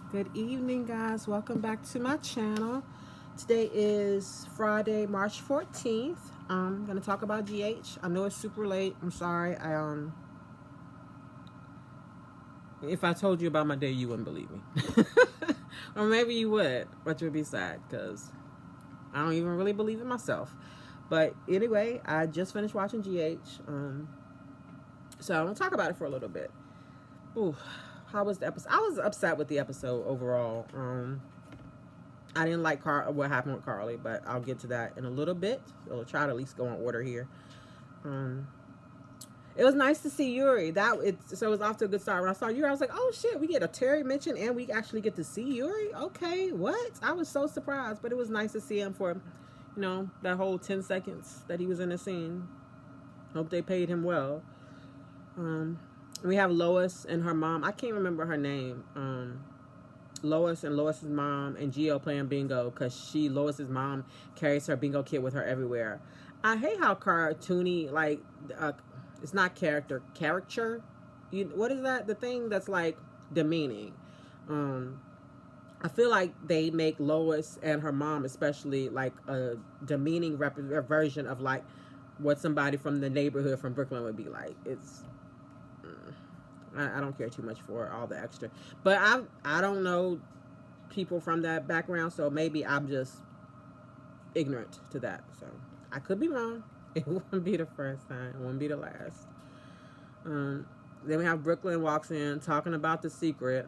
Good evening, guys. Welcome back to my channel. Today is Friday, March 14th. I'm gonna talk about GH. I know it's super late. I'm sorry. If I told you about my day, you wouldn't believe me, or maybe you would, but you'd be sad because I don't even really believe in myself. But anyway, I just finished watching GH. So I'm gonna talk about it for a little bit. Ooh, how was the episode? I was upset with the episode overall. I didn't like what happened with Carly, but I'll get to that in a little bit. So I'll try to at least go in order here. Um, it was nice to see Yuri. So it was off to a good start. When I saw Yuri, I was like, "Oh shit, we get a Terry mention and we actually get to see Yuri." Okay, what? I was so surprised, but it was nice to see him for, that whole 10 seconds that he was in the scene. Hope they paid him well. We have Lois and her mom. I can't remember her name. Lois and Lois's mom and Gio playing bingo because Lois's mom carries her bingo kit with her everywhere. I hate how cartoony, it's not caricature. What is that? The thing that's like demeaning. I feel like they make Lois and her mom especially like a demeaning version of like what somebody from the neighborhood from Brooklyn would be like. I don't care too much for all the extra, but I don't know people from that background, so maybe I'm just ignorant to that. So I could be wrong. It wouldn't be the first time. It wouldn't be the last. Then we have Brooklyn walks in talking about the secret.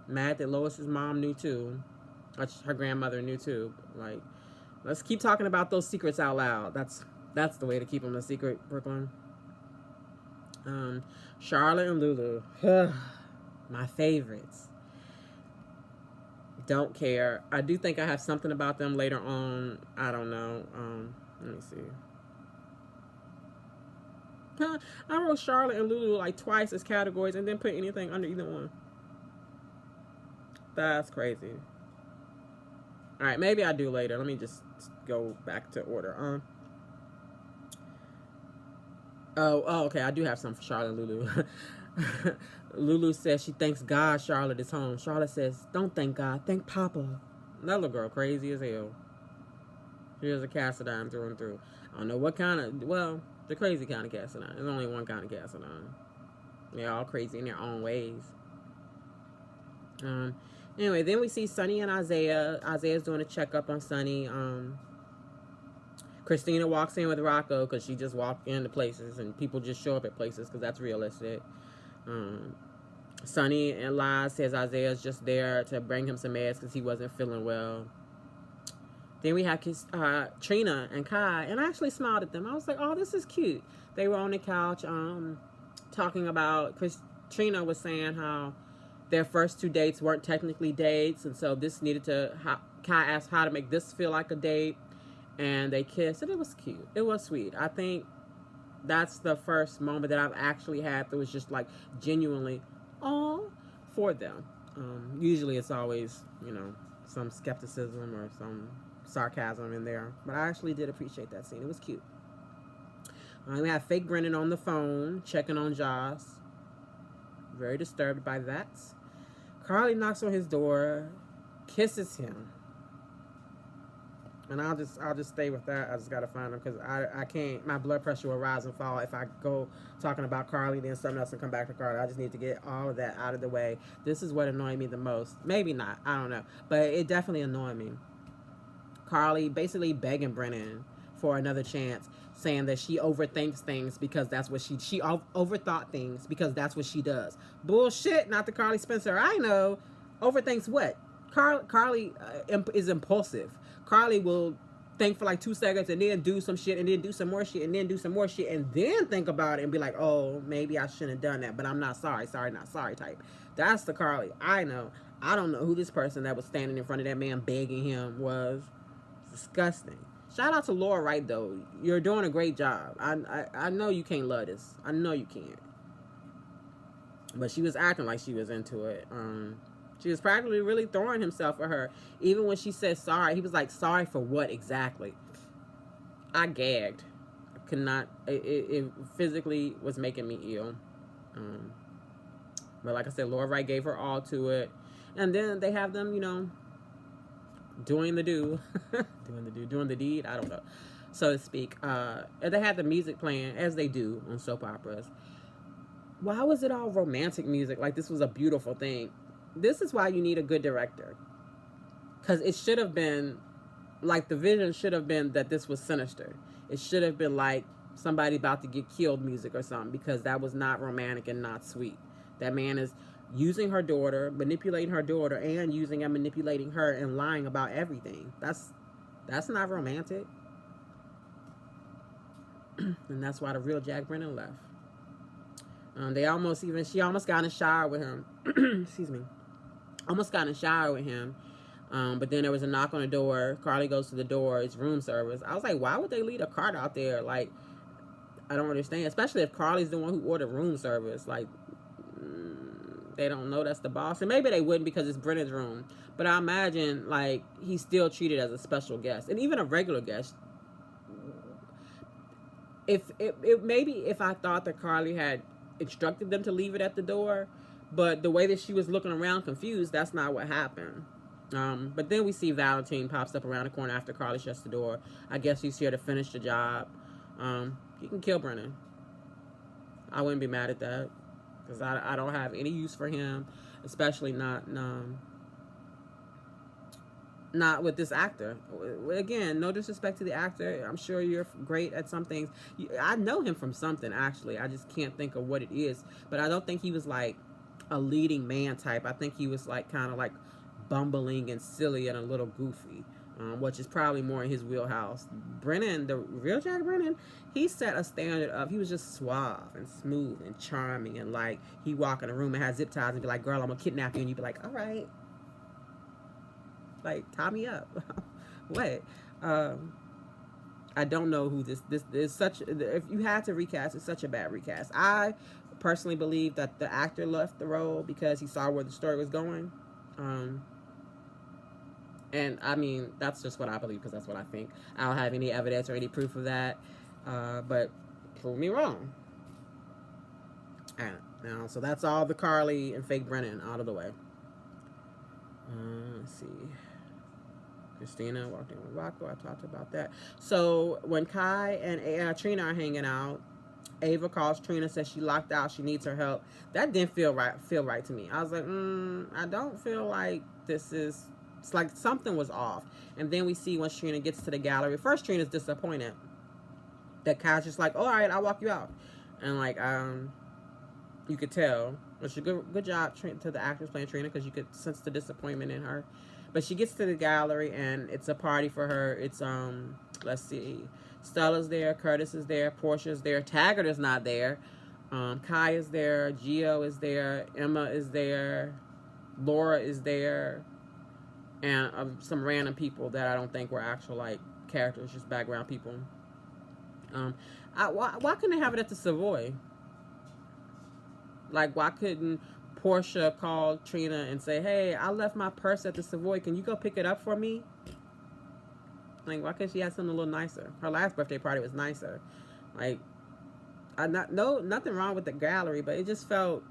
Mad that Lois's mom knew too. Her grandmother knew too. Like, let's keep talking about those secrets out loud. That's the way to keep them a secret, Brooklyn. Charlotte and Lulu, my favorites. Don't care. I do think I have something about them later on. I don't know. Let me see. I wrote Charlotte and Lulu like twice as categories and didn't put anything under either one. That's crazy. All right, maybe I do later. Let me just go back to order. Okay. I do have some for Charlotte and Lulu. Lulu says she thanks God Charlotte is home. Charlotte says, "Don't thank God, thank Papa." That little girl crazy as hell. Here's a Cassadine through and through. I don't know what kind of, the crazy kind of Cassadine. There's only one kind of Cassadine. They're all crazy in their own ways. Anyway, then we see Sonny and Isaiah. Isaiah's doing a checkup on Sonny. Christina walks in with Rocco because she just walked into places and people just show up at places because that's realistic. Sonny and Liz says Isaiah's just there to bring him some meds because he wasn't feeling well. Then we have Trina and Kai, and I actually smiled at them. I was like, "Oh, this is cute." They were on the couch talking about. Trina was saying how their first two dates weren't technically dates, and so this needed to. Kai asked how to make this feel like a date, and they kissed, and it was cute. It was sweet. I think that's the first moment that I've actually had that was just like genuinely, oh, for them. Usually it's always, some skepticism or some sarcasm in there, but I actually did appreciate that scene. It was cute. We have fake Brennan on the phone checking on Joss. Very disturbed by that. Carly knocks on his door, kisses him, and I'll just stay with that. I just gotta find him because I can't. My blood pressure will rise and fall if I go talking about Carly, then something else and come back to Carly. I just need to get all of that out of the way. This is what annoyed me the most. Maybe not. I don't know, but it definitely annoyed me. Carly basically begging Brennan for another chance, saying that she overthinks things because that's what she overthought things because that's what she does. Bullshit. Not the Carly Spencer I know. Overthinks what? Carly is impulsive. Carly will think for like 2 seconds and then do some shit and then do some more shit and then do some more shit and then think about it and be like, "Oh, maybe I shouldn't have done that, but I'm not sorry. Sorry, not sorry" type. That's the Carly I know. I don't know who this person that was standing in front of that man begging him was. Disgusting. Shout out to Laura Wright though. You're doing a great job. I know you can't love this. I know you can't. But she was acting like she was into it. She was practically really throwing himself for her. Even when she said sorry, he was like, "Sorry for what exactly?" I gagged. I could not. It physically was making me ill. But like I said, Laura Wright gave her all to it. And then they have them, doing the doing the deed. I don't know, so to speak. And they had the music playing as they do on soap operas. Why was it all romantic music? Like this was a beautiful thing. This is why you need a good director, because it should have been like the vision should have been that this was sinister. It should have been like somebody about to get killed music or something, because that was not romantic and not sweet. That man is using her daughter, manipulating her daughter, and using and manipulating her and lying about everything. That's not romantic. And that's why the real Jack Brennan left. She almost got in the shower with him. Excuse me. Almost got in the shower with him. But then there was a knock on the door. Carly goes to the door. It's room service. I was like, why would they leave a cart out there? Like, I don't understand. Especially if Carly's the one who ordered room service. Like, they don't know that's the boss. And maybe they wouldn't because it's Brennan's room. But I imagine, like, he's still treated as a special guest. And even a regular guest. Maybe if I thought that Carly had instructed them to leave it at the door, but the way that she was looking around confused, that's not what happened. But then we see Valentine pops up around the corner after Carly shuts the door. I guess he's here to finish the job. You can kill Brennan. I wouldn't be mad at that, because I don't have any use for him, especially not with this actor. Again, no disrespect to the actor. I'm sure you're great at some things. I know him from something, actually. I just can't think of what it is. But I don't think he was like a leading man type. I think he was like kind of like bumbling and silly and a little goofy, which is probably more in his wheelhouse. Brennan, the real Jack Brennan, he set a standard of, he was just suave and smooth and charming, and like he walk in a room and have zip ties and be like, girl, I'm gonna kidnap you, and you'd be like, all right, like tie me up. What? I don't know who this is. Such, if you had to recast, it's such a bad recast. I personally believe that the actor left the role because he saw where the story was going. And I mean, that's just what I believe, because that's what I think. I don't have any evidence or any proof of that. But prove me wrong. Now, so that's all the Carly and fake Brennan out of the way. Let's see. Christina walked in with Rocco. I talked about that. So when Kai and Trina are hanging out, Ava calls Trina, says she locked out, she needs her help. That didn't feel right to me. I was like, I don't feel like this is. It's like something was off. And then we see when Trina gets to the gallery. First, Trina's disappointed that Kai's just like, all right, I'll walk you out. And like, you could tell. Which is a good job to the actress playing Trina, because you could sense the disappointment in her. But she gets to the gallery and it's a party for her. It's let's see, Stella's there, Curtis is there, Portia's there, Taggart is not there, Kai is there, Gio is there, Emma is there, Laura is there, and some random people that I don't think were actual like characters, just background people. Why couldn't they have it at the Savoy? Like, why couldn't Portia call Trina and say, hey, I left my purse at the Savoy, can you go pick it up for me? Like, why couldn't she have something a little nicer? Her last birthday party was nicer. Like, nothing wrong with the gallery, but it just felt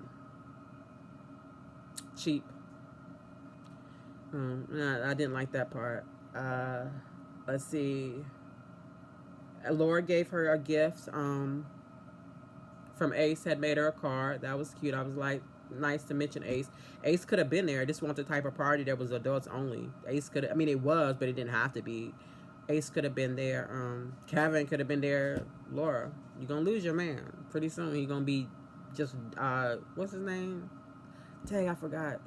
cheap. I didn't like that part. Let's see. Laura gave her a gift from Ace, had made her a card. That was cute. I was like, nice to mention Ace. Ace could have been there. This wasn't the type of party that was adults only. Ace could have, I mean, it was, but it didn't have to be. Ace could have been there. Kevin could have been there. Laura, you're going to lose your man. Pretty soon, he's going to be just, what's his name? Dang, I forgot.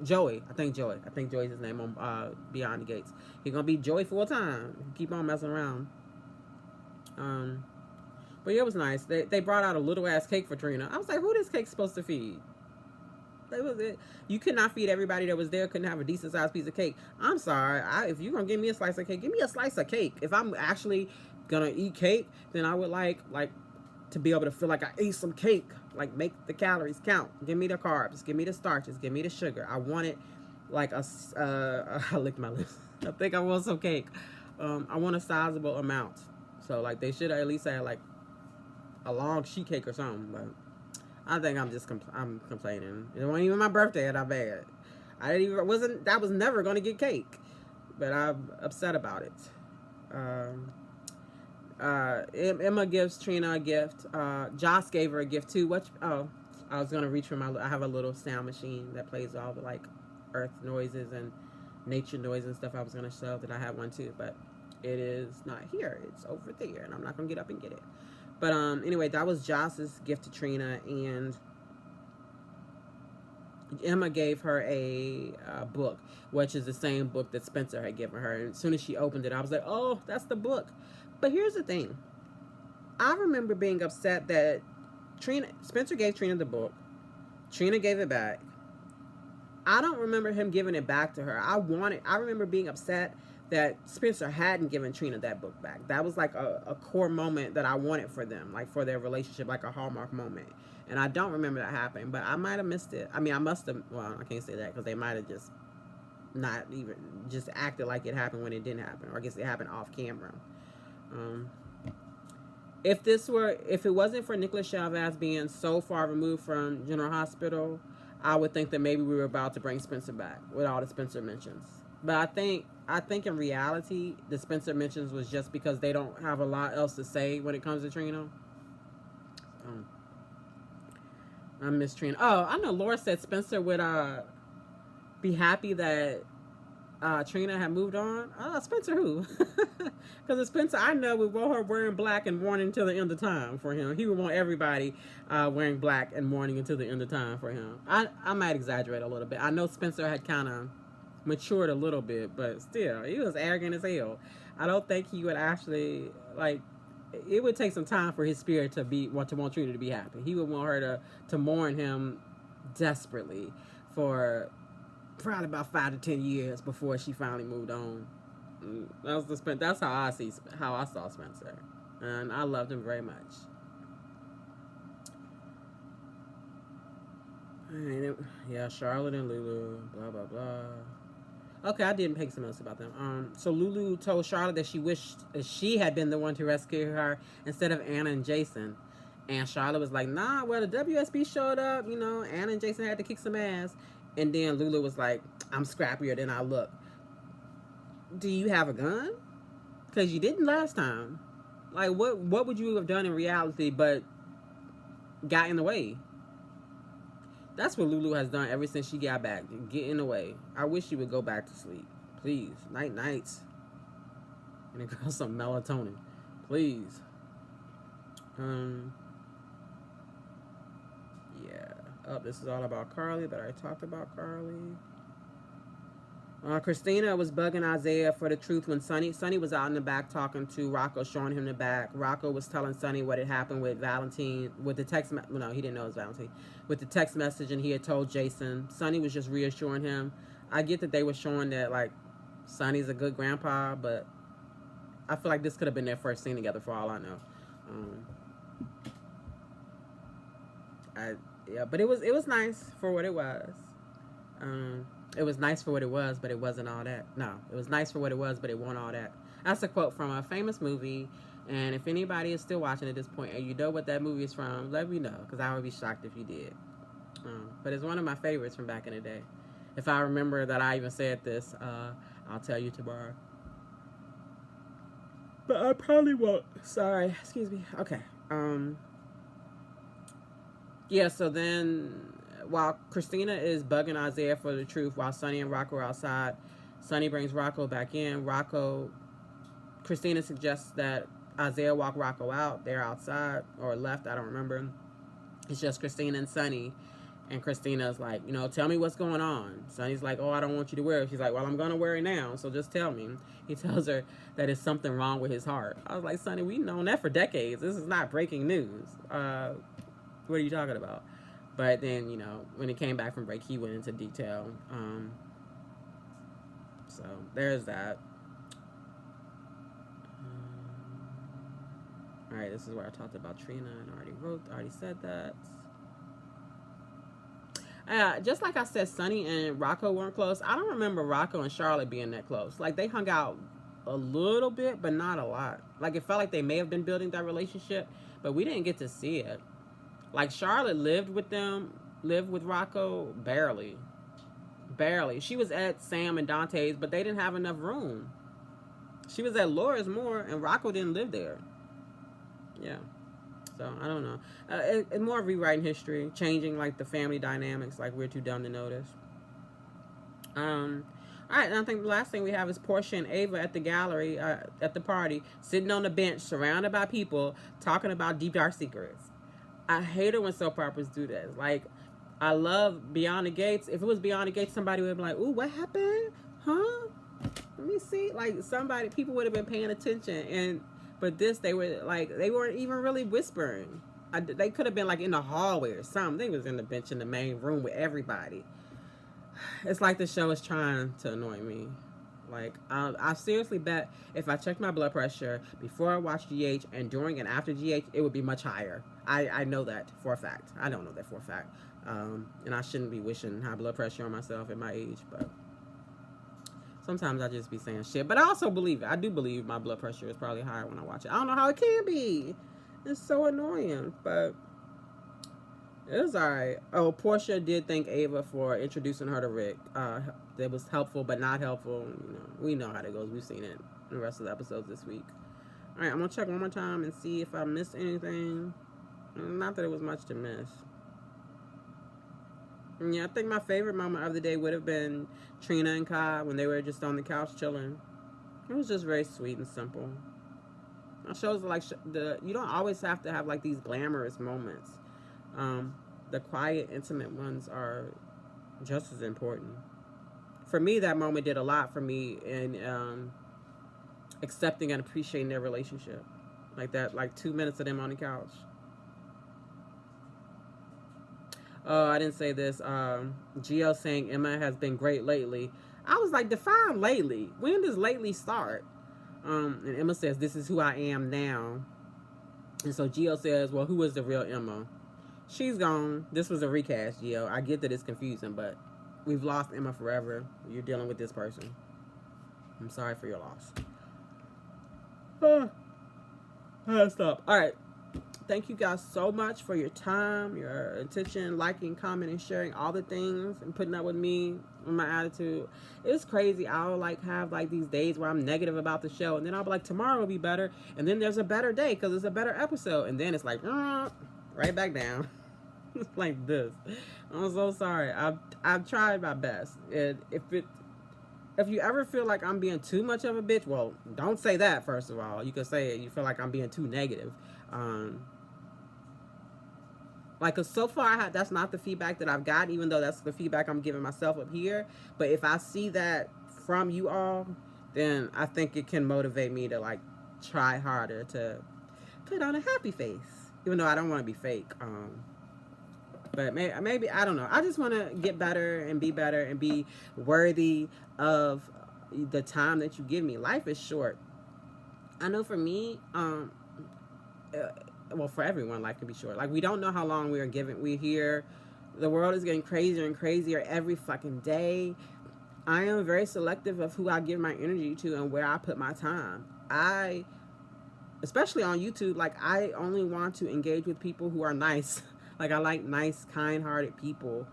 Joey. I think Joey's his name on Beyond the Gates. He's going to be Joey full time. Keep on messing around. But yeah, it was nice. They brought out a little ass cake for Trina. I was like, who this cake supposed to feed? That was it. You could not feed everybody that was there. Couldn't have a decent sized piece of cake. I'm sorry. If you're gonna give me a slice of cake, give me a slice of cake. If I'm actually gonna eat cake, then I would like to be able to feel like I ate some cake. Like, make the calories count. Give me the carbs. Give me the starches. Give me the sugar. I want it like I licked my lips. I think I want some cake. I want a sizable amount. So like they should have at least had like a long sheet cake or something. But I think I'm complaining. It wasn't even my birthday, and I bad. I didn't even wasn't that was never going to get cake, but I'm upset about it. Emma gives Trina a gift. Joss gave her a gift too. I was gonna reach for my. I have a little sound machine that plays all the like earth noises and nature noise and stuff. I was gonna show that I have one too, but it is not here. It's over there, and I'm not gonna get up and get it. But anyway, that was Joss's gift to Trina, and Emma gave her a book, which is the same book that Spencer had given her. And as soon as she opened it, I was like, "Oh, that's the book." But here's the thing: I remember being upset that Spencer gave Trina the book. Trina gave it back. I don't remember him giving it back to her. I remember being upset that Spencer hadn't given Trina that book back. That was like a core moment that I wanted for them, like for their relationship, like a hallmark moment. And I don't remember that happening, but I might have missed it. I mean, I must have, well, I can't say that because they might have just not even, just acted like it happened when it didn't happen. Or I guess it happened off camera. If it wasn't for Nicholas Chavez being so far removed from General Hospital, I would think that maybe we were about to bring Spencer back with all the Spencer mentions. But I think in reality, the Spencer mentions was just because they don't have a lot else to say when it comes to Trina. I miss Trina. Oh, I know Laura said Spencer would be happy that Trina had moved on. Spencer who? Because Spencer, I know, would want her wearing black and mourning until the end of time for him. He would want everybody wearing black and mourning until the end of time for him. I might exaggerate a little bit. I know Spencer had kind of matured a little bit, but still, he was arrogant as hell. I don't think he would actually, like, it would take some time for his spirit to want Trina to be happy. He would want her to mourn him desperately for probably about 5 to 10 years before she finally moved on. That's how I saw Spencer, and I loved him very much. Yeah, Charlotte and Lulu, blah blah blah. Okay, I didn't make some notes about them. So Lulu told Charlotte that she wished that she had been the one to rescue her instead of Anna and Jason. And Charlotte was like, "Nah, well, the WSB showed up. You know, Anna and Jason had to kick some ass." And then Lulu was like, "I'm scrappier than I look. Do you have a gun? Because you didn't last time. Like, what would you have done in reality but got in the way?" That's what Lulu has done ever since she got back. Get in the way. I wish she would go back to sleep. Please. Nights. And it girl some melatonin. Please. Yeah. Oh, this is all about Carly, but I talked about Carly. Christina was bugging Isaiah for the truth when Sonny was out in the back talking to Rocco, showing him the back. Rocco was telling Sonny what had happened with Valentine, with the text. No, he didn't know it was Valentine. With the text message, and he had told Jason. Sonny was just reassuring him. I get that they were showing that like Sonny's a good grandpa, but I feel like this could have been their first scene together for all I know. But it was nice for what it was. It was nice for what it was, but it wasn't all that. No, it was nice for what it was, but it wasn't all that. That's a quote from a famous movie, and if anybody is still watching at this point and you know what that movie is from, let me know, because I would be shocked if you did. But it's one of my favorites from back in the day. If I remember that I even said this, I'll tell you tomorrow. But I probably won't. Sorry. Excuse me. Okay. Yeah, so then while Christina is bugging Isaiah for the truth while Sonny and Rocco are outside, Sonny brings Rocco back in. Christina suggests that Isaiah walk Rocco out. They're outside or left, I don't remember. It's just Christina and Sonny. And Christina's like, tell me what's going on. Sonny's like, oh, I don't want you to wear it. She's like, well, I'm going to wear it now, so just tell me. He tells her that it's something wrong with his heart. I was like, Sonny, we've known that for decades. This is not breaking news. What are you talking about? But then, when he came back from break, he went into detail. So there's that. All right, this is where I talked about Trina and already said that. Just like I said, Sonny and Rocco weren't close. I don't remember Rocco and Charlotte being that close. Like, they hung out a little bit, but not a lot. Like, it felt like they may have been building that relationship, but we didn't get to see it. Like Charlotte lived with them, lived with Rocco barely, barely. She was at Sam and Dante's, but they didn't have enough room. She was at Laura's more, and Rocco didn't live there. Yeah. So I don't know. It's more rewriting history, changing like the family dynamics. Like we're too dumb to notice. Um, all right, and I think the last thing we have is Portia and Ava at the gallery, at the party, sitting on the bench, surrounded by people, talking about deep dark secrets. I hate it when soap operas do this. Like, I love Beyond the Gates. If it was Beyond the Gates, somebody would be like, "Ooh, what happened? Huh? Let me see." Like somebody, people would have been paying attention, and but this, they were like, they weren't even really whispering. They could have been like in the hallway or something. They was in the bench in the main room with everybody. It's like the show is trying to annoy me. Like, I seriously bet if I checked my blood pressure before I watched GH and during and after GH, it would be much higher. I know that for a fact. I don't know that for a fact. And I shouldn't be wishing high blood pressure on myself at my age, but sometimes I just be saying shit. But I also believe it. I do believe my blood pressure is probably higher when I watch it. I don't know how it can be. It's so annoying, but it was alright. Oh, Portia did thank Ava for introducing her to Rick. That was helpful, but not helpful. You know, we know how that goes. We've seen it in the rest of the episodes this week. All right, I'm gonna check one more time and see if I missed anything. Not that it was much to miss. Yeah, I think my favorite moment of the day would have been Trina and Kai when they were just on the couch chilling. It was just very sweet and simple. It shows like you don't always have to have like these glamorous moments. The quiet, intimate ones are just as important. For me, that moment did a lot for me in accepting and appreciating their relationship. Like that, like 2 minutes of them on the couch. Oh, I didn't say this. Gio saying Emma has been great lately. I was like, define lately. When does lately start? And Emma says, this is who I am now. And so Gio says, well, who is the real Emma? She's gone. This was a recast, Gio. I get that it's confusing, but we've lost Emma forever. You're dealing with this person. I'm sorry for your loss. Stop. All right. Thank you guys so much for your time, your attention, liking, commenting, sharing all the things, and putting up with me and my attitude. It's crazy. I'll like have like these days where I'm negative about the show, and then I'll be like, tomorrow will be better, and then there's a better day because it's a better episode, and then it's like right back down. It's like this. I'm so sorry. I've tried my best, and if you ever feel like I'm being too much of a bitch, well, don't say that. First of all, you can say it. You feel like I'm being too negative. Like, cause so far that's not the feedback that I've got, even though that's the feedback I'm giving myself up here. But if I see that from you all, then I think it can motivate me to like try harder to put on a happy face, even though I don't want to be fake. But maybe I don't know. I just want to get better and be worthy of the time that you give me. Life is short. I know for me, well, for everyone, life can be short. Like, we don't know how long we are given. We're here. The world is getting crazier and crazier every fucking day. I am very selective of who I give my energy to and where I put my time. Especially on YouTube, like, I only want to engage with people who are nice. Like, I like nice, kind-hearted people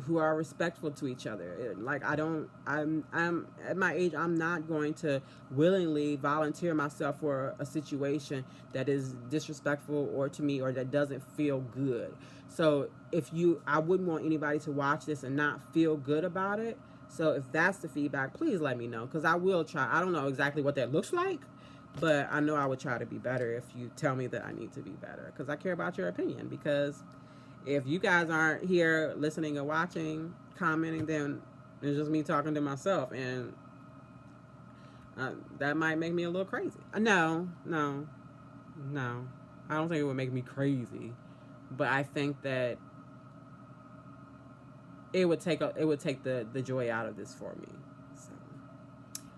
who are respectful to each other. Like, I'm at my age, I'm not going to willingly volunteer myself for a situation that is disrespectful or to me or that doesn't feel good. So I wouldn't want anybody to watch this and not feel good about it. So if that's the feedback, please let me know, because I will try. I don't know exactly what that looks like, but I know I would try to be better if you tell me that I need to be better, because I care about your opinion. Because if you guys aren't here listening or watching, commenting, then it's just me talking to myself, and that might make me a little crazy. No. I don't think it would make me crazy, but I think that it would take the joy out of this for me.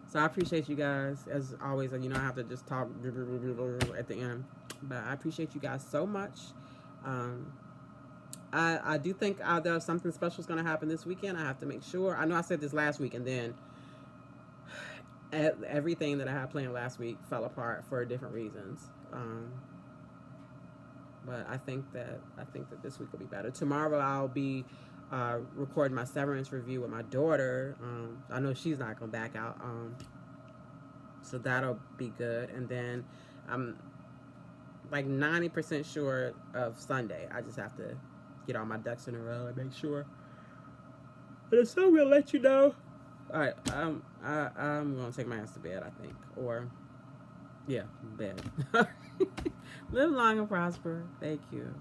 So I appreciate you guys. As always, I have to just talk at the end, but I appreciate you guys so much. I do think there's something special is going to happen this weekend. I have to make sure. I know I said this last week, and then everything that I had planned last week fell apart for different reasons. But I think that this week will be better. Tomorrow I'll be recording my Severance review with my daughter. I know she's not gonna back out. So that'll be good. And then I'm like 90% sure of Sunday. I just have to get all my ducks in a row and make sure. But so we'll let you know. All right, I'm gonna take my ass to bed, I think, or yeah, bed. Live long and prosper. Thank you.